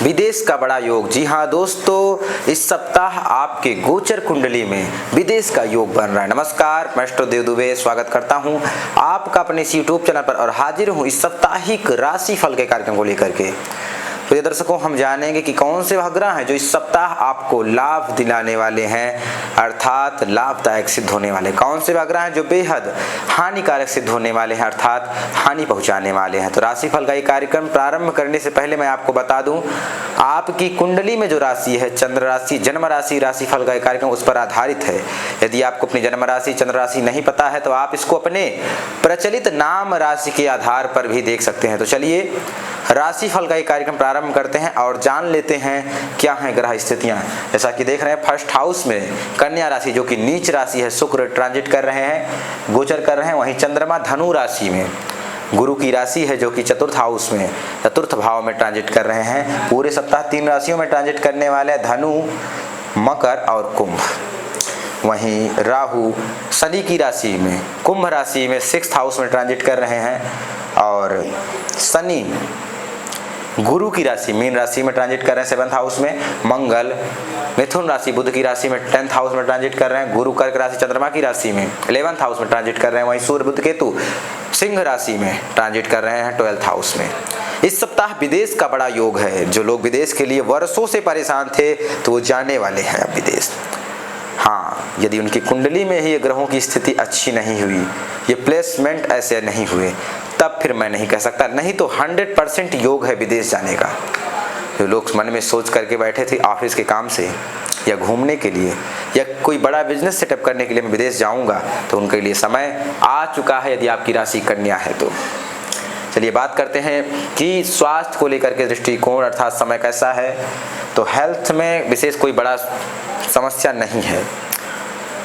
विदेश का बड़ा योग। जी हाँ दोस्तों, इस सप्ताह आपके गोचर कुंडली में विदेश का योग बन रहा है। नमस्कार, मैं देव दुबे स्वागत करता हूँ आपका अपने इस यूट्यूब चैनल पर और हाजिर हूँ इस साप्ताहिक राशि फल के कार्यक्रम को लेकर के। तो ये दर्शकों, हम जानेंगे कि कौन से वह ग्रह हैं जो इस सप्ताह आपको लाभ दिलाने वाले हैं, अर्थात लाभदायक सिद्ध होने वाले। कौन से वह ग्रह हैं जो बेहद हानिकारक सिद्ध होने वाले हैं, अर्थात हानि पहुंचाने वाले हैं। तो राशिफल का ये कार्यक्रम प्रारंभ करने से पहले मैं आपको बता दूं, आपकी कुंडली में जो राशि है, चंद्र राशि, जन्म राशि, राशिफल का कार्यक्रम उस पर आधारित है। यदि आपको अपनी जन्म राशि, चंद्र राशि नहीं पता है तो आप इसको अपने प्रचलित नाम राशि के आधार पर भी देख सकते हैं। तो चलिए राशिफल का ये कार्यक्रम प्रारंभ करते हैं और जान लेते हैं क्या है ग्रह स्थितियां। जैसा कि देख रहे हैं, फर्स्ट हाउस में कन्या राशि जो कि नीच राशि है, शुक्र ट्रांजिट कर रहे हैं, गोचर कर रहे हैं। वहीं चंद्रमा धनु राशि में, गुरु की राशि है जो कि चतुर्थ हाउस में, चतुर्थ भाव में ट्रांजिट कर रहे हैं। पूरे सप्ताह 3 राशियों में ट्रांजिट करने वाले धनु, मकर और कुंभ। वहीं राहु शनि की राशि में, कुंभ राशि में 6th हाउस में ट्रांजिट कर रहे हैं और शनि गुरु की राशि मीन राशि में ट्रांजिट कर रहे हैं 7th हाउस में। मंगल मिथुन राशि बुध की राशि में 10th हाउस में ट्रांजिट कर रहे हैं। गुरु कर्क राशि चंद्रमा की राशि में 11th हाउस में ट्रांजिट कर रहे हैं। वहीं सूर्य बुध केतु सिंह राशि में ट्रांजिट कर रहे हैं 12th हाउस में। इस सप्ताह विदेश का बड़ा योग है। जो लोग विदेश के लिए वर्षों से परेशान थे तो वो जाने वाले हैं अब विदेश। हाँ, यदि उनकी कुंडली में ही ग्रहों की स्थिति अच्छी नहीं हुई, ये प्लेसमेंट ऐसे नहीं हुए, तब फिर मैं नहीं कह सकता। नहीं तो 100% योग है विदेश जाने का। जो लोग मन में सोच करके बैठे थे ऑफिस के काम से या घूमने के लिए या कोई बड़ा बिजनेस सेटअप करने के लिए मैं विदेश जाऊंगा, तो उनके लिए समय आ चुका है यदि आपकी राशि कन्या है तो। चलिए बात करते हैं कि स्वास्थ्य को लेकर के दृष्टिकोण अर्थात समय कैसा है। तो हेल्थ में विशेष कोई बड़ा समस्या नहीं है।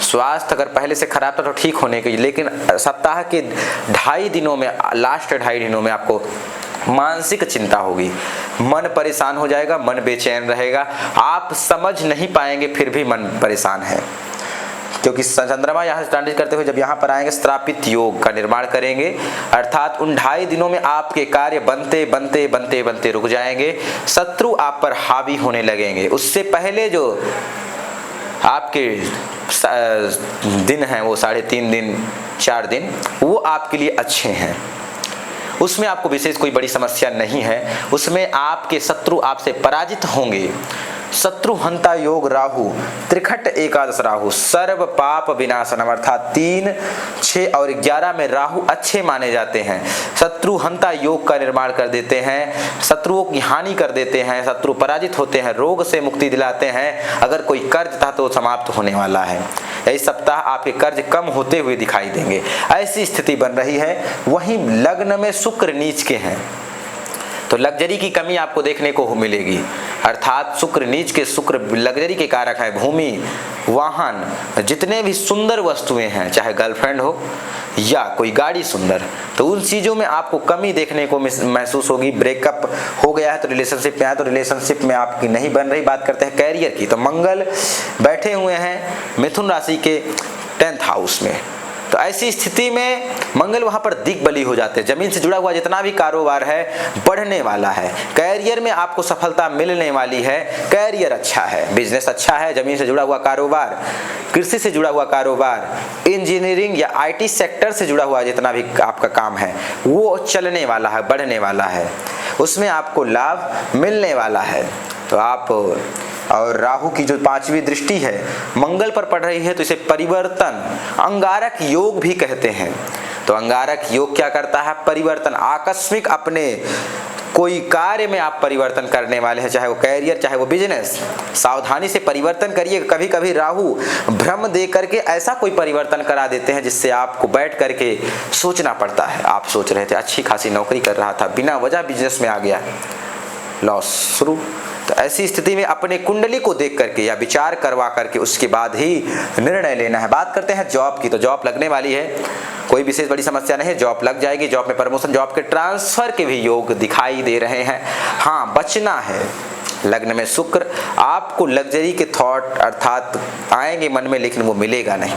स्वास्थ्य अगर पहले से खराब था तो ठीक होने की, लेकिन सप्ताह के 2.5 दिनों में, लास्ट 2.5 दिनों में आपको मानसिक चिंता होगी, मन परेशान हो जाएगा, मन बेचैन रहेगा, आप समझ नहीं पाएंगे फिर भी मन परेशान है। क्योंकि चंद्रमा यहाँ से ट्रांजिट करते हुए जब यहाँ पर आएंगे श्रापित योग का निर्माण करेंगे, अर्थात उन 2.5 दिनों में आपके कार्य बनते बनते बनते बनते रुक जाएंगे, शत्रु आप पर हावी होने लगेंगे। उससे पहले जो आपके दिन हैं वो 3.5 दिन 4 दिन वो आपके लिए अच्छे हैं। उसमें आपको विशेष कोई बड़ी समस्या नहीं है। उसमें आपके शत्रु आपसे पराजित होंगे। शत्रु हंता योग राहु, त्रिखट एकादश राहु, सर्व पाप विनाशनम, अर्थात 3, 6 और 11 में राहु अच्छे माने जाते हैं। शत्रु हंता योग का निर्माण कर देते हैं, शत्रुओं की हानि कर देते हैं, शत्रु पराजित होते हैं, रोग से मुक्ति दिलाते हैं। अगर कोई कर्ज था तो समाप्त होने वाला है। इस सप्ताह आपके कर्ज कम होते हुए दिखाई देंगे, ऐसी स्थिति बन रही है। वहीं लग्न में शुक्र नीच के हैं तो लग्जरी की कमी आपको देखने को मिलेगी, अर्थात शुक्र नीच के, शुक्र लग्जरी के कारक है। भूमि, वाहन, जितने भी सुंदर वस्तुएं हैं, चाहे गर्लफ्रेंड हो या कोई गाड़ी सुंदर, तो उन चीज़ों में आपको कमी देखने को महसूस होगी। ब्रेकअप हो गया है तो रिलेशनशिप में आए तो रिलेशनशिप में आपकी नहीं बन रही। बात करते हैं कैरियर की, तो मंगल बैठे हुए हैं मिथुन राशि के 10th हाउस में, तो ऐसी स्थिति में मंगल वहां पर दिग्बली हो जाते हैं। जमीन से जुड़ा हुआ जितना भी कारोबार है बढ़ने वाला है। कैरियर में आपको सफलता मिलने वाली है। कैरियर अच्छा है, बिजनेस अच्छा है, जमीन से जुड़ा हुआ कारोबार, कृषि से जुड़ा हुआ कारोबार, इंजीनियरिंग या IT सेक्टर से जुड़ा हुआ जितना भी आपका काम है वो चलने वाला है, बढ़ने वाला है, उसमें आपको लाभ मिलने वाला है। तो आप, और राहु की जो 5वीं दृष्टि है मंगल पर पड़ रही है तो इसे परिवर्तन, अंगारक योग भी कहते हैं। तो अंगारक योग क्या करता है? परिवर्तन, आकस्मिक अपने कोई कार्य में आप परिवर्तन करने वाले हैं, चाहे वो कैरियर चाहे वो बिजनेस। सावधानी से परिवर्तन करिए। कभी कभी राहु भ्रम दे करके ऐसा कोई परिवर्तन करा देते हैं जिससे आपको बैठ करके सोचना पड़ता है। आप सोच रहे थे अच्छी खासी नौकरी कर रहा था, बिना वजह बिजनेस में आ गया, लॉस शुरू। तो ऐसी स्थिति में अपने कुंडली को देख करके या विचार करवा करके उसके बाद ही निर्णय लेना है। बात करते हैं जॉब की, तो जॉब लगने वाली है, कोई विशेष बड़ी समस्या नहीं है, जॉब लग जाएगी। जॉब में प्रमोशन, जॉब के ट्रांसफर के भी योग दिखाई दे रहे हैं। हाँ, बचना है। लग्न में शुक्र, आपको लग्जरी के थॉट अर्थात आएंगे मन में, लेकिन वो मिलेगा नहीं।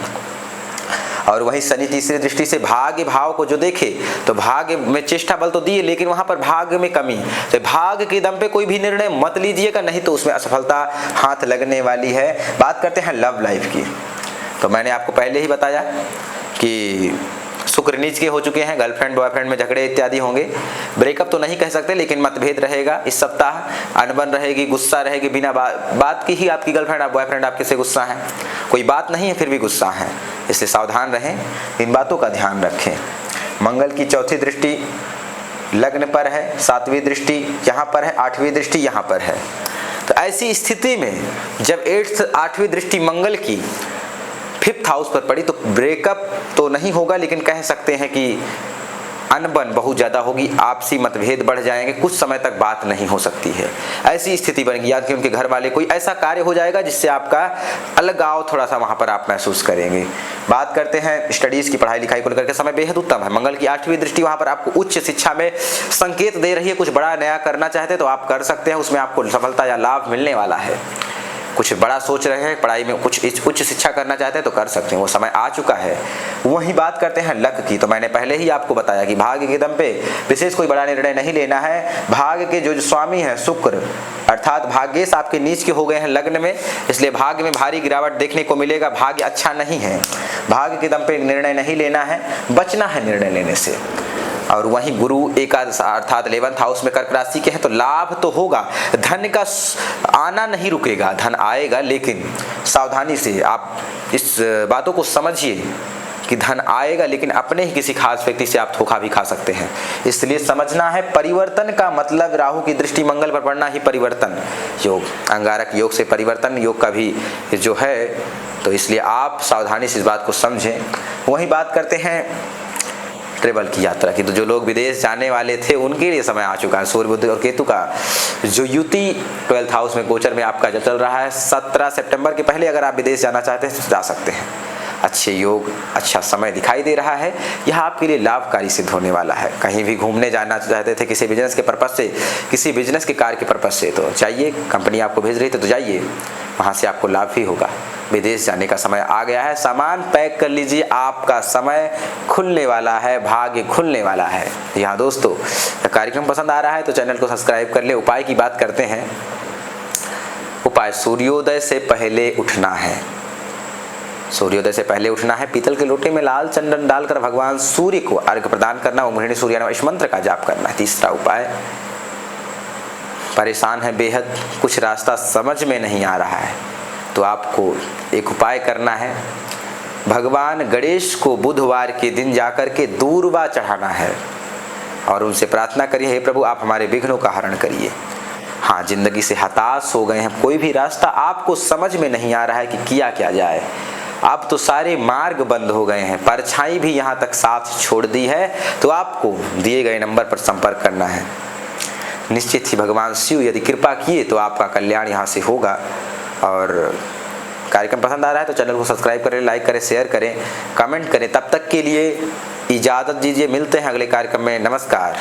और वहीं शनि तीसरी दृष्टि से भाग्य भाव को जो देखे तो भाग्य में चेष्टा बल तो दिए लेकिन वहां पर भाग्य में कमी, तो भाग्य के दम पे कोई भी निर्णय मत लीजिएगा, नहीं तो उसमें असफलता हाथ लगने वाली है। बात करते हैं लव लाइफ की, तो मैंने आपको पहले ही बताया कि शुक्र नीच के हो चुके हैं, गर्लफ्रेंड बॉयफ्रेंड में झगड़े इत्यादि होंगे। ब्रेकअप तो नहीं कह सकते लेकिन मतभेद रहेगा इस सप्ताह, अनबन रहेगी, गुस्सा रहेगी, बिना बात की ही आपकी गर्लफ्रेंड आप बॉयफ्रेंड आपके से गुस्सा है, कोई बात नहीं है फिर भी गुस्सा है, इसलिए सावधान रहें, इन बातों का ध्यान रखें। मंगल की चौथी दृष्टि लग्न पर है, सातवीं दृष्टि यहाँ पर है, आठवीं दृष्टि यहाँ पर है। तो ऐसी स्थिति में जब आठवीं दृष्टि मंगल की 5th हाउस पर पड़ी तो ब्रेकअप तो नहीं होगा लेकिन कह सकते हैं कि अनबन बहुत ज़्यादा होगी, आपसी मतभेद बढ़ जाएंगे, कुछ समय तक बात नहीं हो सकती है, ऐसी स्थिति बनेगी। या कि उनके घर वाले कोई ऐसा कार्य हो जाएगा जिससे आपका अलगाव थोड़ा सा वहाँ पर आप महसूस करेंगे। बात करते हैं स्टडीज़ की, पढ़ाई लिखाई को लेकर के समय बेहद उत्तम है। मंगल की 8वीं दृष्टि वहाँ पर आपको उच्च शिक्षा में संकेत दे रही है, कुछ बड़ा नया करना चाहते तो आप कर सकते हैं, उसमें आपको सफलता या लाभ मिलने वाला है। कुछ बड़ा सोच रहे हैं, पढ़ाई में कुछ उच्च शिक्षा करना चाहते हैं तो कर सकते हैं, वो समय आ चुका है। वही बात करते हैं लक की, तो मैंने पहले ही आपको बताया कि भाग्य के दम पे विशेष कोई बड़ा निर्णय नहीं लेना है। भाग्य के जो स्वामी हैं शुक्र अर्थात भाग्येश आपके नीच के हो गए हैं लग्न में, इसलिए भाग्य में भारी गिरावट देखने को मिलेगा, भाग्य अच्छा नहीं है, भाग्य के दम पे निर्णय नहीं लेना है, बचना है निर्णय लेने से। और वहीं गुरु एकादश अर्थात 11th हाउस में कर्क राशि के हैं तो लाभ तो होगा, धन का आना नहीं रुकेगा, धन आएगा लेकिन सावधानी से आप इस बातों को समझिए कि धन आएगा लेकिन अपने ही किसी खास व्यक्ति से आप धोखा भी खा सकते हैं, इसलिए समझना है। परिवर्तन का मतलब राहु की दृष्टि मंगल पर पड़ना ही परिवर्तन योग, अंगारक योग से परिवर्तन योग का भी जो है, तो इसलिए आप सावधानी से इस बात को समझें। वहीं बात करते हैं ट्रेवल की यात्रा की, तो जो लोग विदेश जाने वाले थे उनके लिए समय आ चुका है। सूर्य बुध और केतु का जो युति 12th हाउस में गोचर में आपका जो चल रहा है, 17 सितंबर के पहले अगर आप विदेश जाना चाहते हैं तो जा सकते हैं। अच्छे योग, अच्छा समय दिखाई दे रहा है, यह आपके लिए लाभकारी सिद्ध होने वाला है। कहीं भी घूमने जाना चाहते थे किसी बिजनेस के पर्पस से, किसी बिजनेस के कार्य के पर्पस से, तो जाइए, कंपनी आपको भेज रही थी तो जाइए, वहाँ से आपको लाभ भी होगा। विदेश जाने का समय आ गया है, सामान पैक कर लीजिए, आपका समय खुलने वाला है, भाग्य खुलने वाला है। यहाँ दोस्तों कार्यक्रम पसंद आ रहा है तो चैनल को सब्सक्राइब कर ले। उपाय की बात करते हैं, उपाय सूर्योदय से पहले उठना है, सूर्योदय से पहले उठना है, पीतल के लोटे में लाल चंदन डालकर भगवान सूर्य को अर्घ्य प्रदान करना, ओम ह्रीं सूर्याय नमः इस मंत्र का जाप करना है। तीसरा उपाय, परेशान है बेहद, कुछ रास्ता समझ में नहीं आ रहा है तो आपको एक उपाय करना है, भगवान गणेश को बुधवार के दिन जाकर के दूर्वा चढ़ाना है और उनसे प्रार्थना करिए, हे प्रभु आप हमारे विघ्नों का हरण करिए। हाँ, जिंदगी से हताश हो गए हैं, कोई भी रास्ता आपको समझ में नहीं आ रहा है कि किया क्या जाए, अब तो सारे मार्ग बंद हो गए हैं, परछाई भी यहाँ तक साथ छोड़ दी है, तो आपको दिए गए नंबर पर संपर्क करना है। निश्चित ही भगवान शिव यदि कृपा किए तो आपका कल्याण यहाँ से होगा। और कार्यक्रम पसंद आ रहा है तो चैनल को सब्सक्राइब करें, लाइक करें, शेयर करें, कमेंट करें। तब तक के लिए इजाज़त दीजिए, मिलते हैं अगले कार्यक्रम में। नमस्कार।